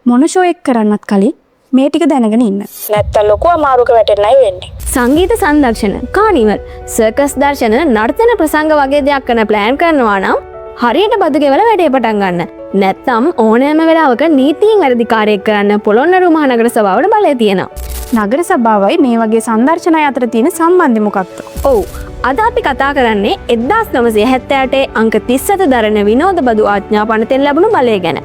මොන ෂෝ එක කරන්නත් කලින් මේ ටික දැනගෙන ඉන්න. නැත්තම් ලොකු අමාරුවක වැටෙන්නයි වෙන්නේ. සංගීත සංදර්ශන, කානිවල්, සර්කස් දර්ශන, නර්තන ප්‍රසංග වගේ දෙයක් කරන ප්ලෑන් කරනවා නම් හරියට බදු ගෙවල වැඩේ පටන් ගන්න. නැත්තම් ඕනෑම වෙලාවක නීතියෙන් වැඩිකාරයෙක් කරන්න පොළොන්නරු මහනගර සභාවට බලය තියෙනවා. නගර සභාවයි මේ වගේ සංදර්ශනය අතර තියෙන සම්බන්ධය මොකක්ද? ඔව්. අද අපි කතා කරන්නේ 1978 අංක 37 දරන විනෝද බදු ආඥා පනතෙන් ලැබුණු බලය ගැන.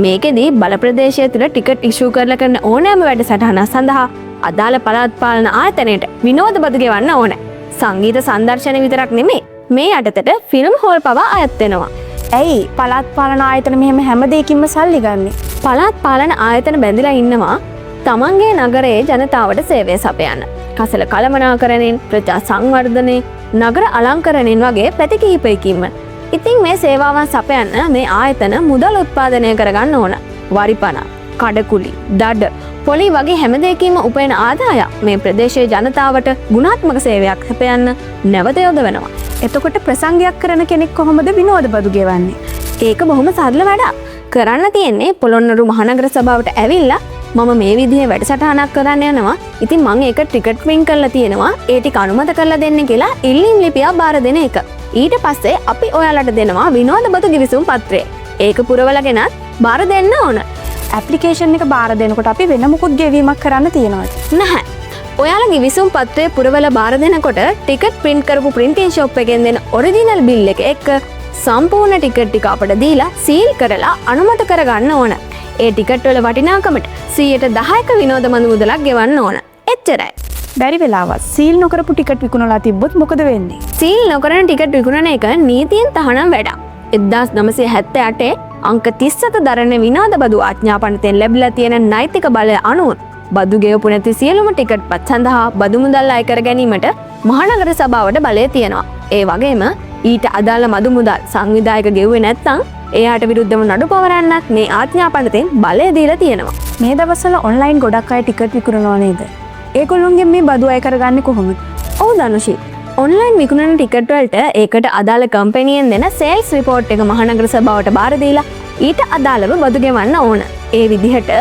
මේකෙදී බල ප්‍රදේශය තුළ ටිකට් ඉෂුව කරලා කරන ඕනෑම වැඩසටහනක් සඳහා අදාළ පළාත් පාලන ආයතනයට විනෝද බදු ගෙවන්න ඕන. සංගීත සංදර්ශන විතරක් නෙමෙයි, මේ යටතට ෆිල්ම් හෝල් පවා අයත් වෙනවා. ඇයි පළාත් පාලන ආයතන මෙහෙම හැම දෙයකින්ම සල්ලි ගන්නේ? පළාත් පාලන ආයතන බැඳිලා ඉන්නවා තමන්ගේ නගරයේ ජනතාවට සේවය සපයන්න. කසල කළමනාකරණයෙන්, ප්‍රජා සංවර්ධනයෙන්, නගර අලංකරණයෙන් වගේ පැති කිහිපයකින්ම. ඉතින් මේ සේවාවන් සපයන්න මේ ආයතන මුදල් උත්පාදනය කරගන්න ඕන. වරිපණ, කඩකුලි, දඩ, පොලි වගේ හැම දෙයකින්ම උපයන ආදායක් මේ ප්‍රදේශයේ ජනතාවට ගුණාත්මක සේවයක් සපයන්න නැවත යොදවනවා. එතකොට ප්‍රසංගයක් කරන කෙනෙක් කොහොමද විනෝද බදු ගෙවන්නේ? ඒක බොහොම සරල වැඩක්. කරන්න තියෙන්නේ පොළොන්නරු මහනගර සභාවට ඇවිල්ලා මම මේ විදිහේ වැඩසටහනක් කරන්න යනවා. ඉතින් මම ඒක ටිකට් print කරලා තියෙනවා. ඒ ටික අනුමත කරලා දෙන්න කියලා ඉල්ලීම් ලිපියක් බාර දෙන එක. ඊට පස්සේ අපි ඔයාලට දෙනවා විනෝද බදු ගිවිසුම් පත්‍රය. ඒක පුරවලා ගෙනත් බාර දෙන්න ඕන. ඇප්ලිකේෂන් එක බාර දෙනකොට අපි වෙන මොකුත් ගෙවීමක් කරන්න තියෙනවද? නැහැ. ඔයාලා ගිවිසුම් පත්‍රය පුරවලා බාර දෙනකොට ටිකට් print කරපු printing shop එකෙන් දෙන ඔරිජිනල් බිල් එක එක්ක සම්පූර්ණ ටිකට් ටික අපට දීලා සීල් කරලා අනුමත කරගන්න ඕන. ඒ ටිකට් වල වටිනාකමට 10% විනෝද බදු මුදලක් ගෙවන්න ඕන. එච්චරයි. බැරි වෙලාවත් සීල් නොකරපු ටිකට් විකුණලා තිබ්බොත් මොකද වෙන්නේ? සීල් නොකරන ටිකට් විකුණන එක නීතියෙන් තහනම් වැඩක්. 1978 අංක 37 දරන විනෝද බදු ආඥා පනතෙන් ලැබිලා තියෙන නෛතික බලය අනුව බදු ගෙවපු නැති සියලුම ටිකට් පත් සඳහා බදු මුදල් අය කර ගැනීමට මහනගර සභාවට බලය තියෙනවා. ඒ වගේම ඊට අදාළ මදු මුදල් සංවිධායක ගෙව්වේ නැත්නම් එයාට විරුද්ධව නඩු පවරන්නත් මේ ආඥා පනතෙන් බලය දීලා තියෙනවා. මේ දවස්වල ඔන්ලයින් ගොඩක් අය ටිකට් විකුණනවා නේද? ඒගොල්ලොන්ගෙන් මේ බදු අය කරගන්නේ කොහොමද? ඔව් ධනුෂි. ඔන්ලයින් විකුණන ටිකට් වලට ඒකට අදාළ කම්පැනියෙන් දෙන සේල්ස් රිපෝට් එක මහනගර සභාවට බාර දීලා ඊට අදාළව බදු ගෙවන්න ඕන. ඒ විදිහට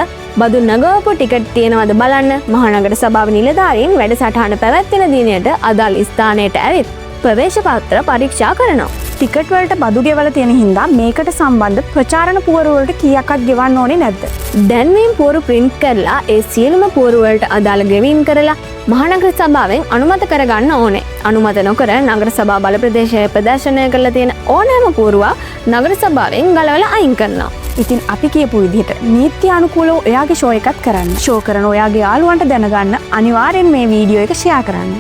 බදු නගවපු ටිකට් තියෙනවද බලන්න මහනගර සභාව නිලධාරීන් වැඩසටහන පැවැත්වෙන දිනයට අදාළ ස්ථානයට ඇවිත් ප්‍රවේශ පත්‍ර පරීක්ෂා කරනවා. ටිකට් වලට බදු ගෙවලා තියෙන හින්දා මේකට සම්බන්ධ ප්‍රචාරණ පුවරු වලට කීයක්වත් ගෙවන්න ඕනේ නැද්ද? දැන්වීම් පුවරු print කරලා ඒ සියලුම පුවරු වලට අදාළ ගෙවීම් කරලා මහනගර සභාවෙන් අනුමත කරගන්න ඕනේ. අනුමත නොකර නගර සභා බල ප්‍රදේශයේ ප්‍රදර්ශනය කරලා තියෙන ඕනෑම පුවරුවක් නගර සභාවෙන් ගලවලා අයින් කරනවා. ඉතින් අපි කියපු විදිහට නීති අනුකූලව ඔයාගේ ෂෝ එකත් කරන්න. ෂෝ කරන ඔයාගේ යාළුවන්ට දැනගන්න අනිවාර්යෙන් මේ වීඩියෝ එක ෂෙයා කරන්න.